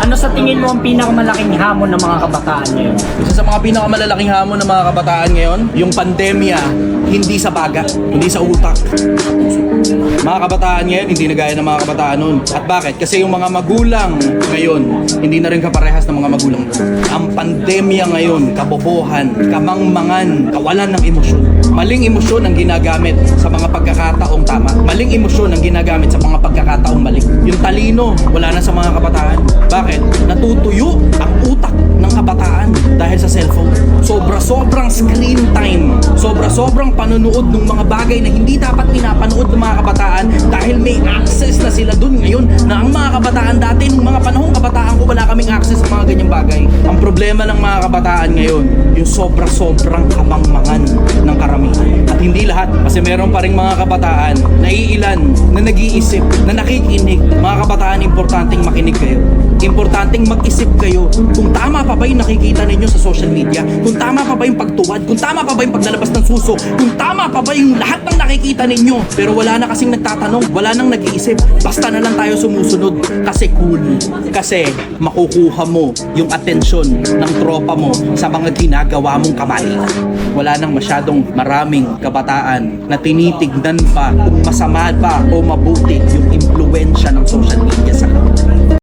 Ano sa tingin mo ang pinakamalaking hamon ng mga kabataan ngayon? Isa sa mga pinakamalalaking hamon ng mga kabataan ngayon, yung pandemya, hindi sa baga, hindi sa utak. Mga kabataan ngayon, hindi na gaya ng mga kabataan noon. At bakit? Kasi yung mga magulang ngayon, hindi na rin kaparehas ng mga magulang noon. Ang pandemya ngayon, kabobohan, kamangmangan, kawalan ng emosyon. Maling emosyon ang ginagamit sa mga pagkakataong tama. Maling emosyon ang ginagamit sa mga pagkakataong mali. Yung talino, wala na sa mga kabataan. Bakit? Natutuyo ang utak ng kabataan dahil sa cellphone. Sobra-sobrang screen time. Sobra-sobrang panonood ng mga bagay na hindi dapat pinapanood ng mga kabataan dahil may access na sila dun ngayon na ang mga kabataan dati, nung mga panahong kabataan ko, wala kaming access sa mga ganyang bagay. Ang problema ng mga kabataan ngayon, yung sobra-sobrang kamangmangan ng karamihan. At hindi lahat, kasi meron pa rin mga kabataan na iilan, na nag-iisip, na nakikinig. Mga kabataan, importanteng makinig kayo. Importanteng mag-isip kayo kung tama pa ba yung nakikita ninyo sa social media, kung tama pa ba yung pagtuwad, kung tama pa ba yung paglalabas ng suso, kung tama pa ba yung lahat ng nakikita ninyo. Pero wala na kasing nagtatanong, wala nang nag-iisip. Basta na lang tayo sumusunod kasi cool. Kasi makukuha mo yung atensyon ng tropa mo sa mga ginagawa mong kamalian. Wala nang masyadong maraming kabataan na tinitignan pa kung masama pa o mabuti yung impluwensya ng social media sa kanila.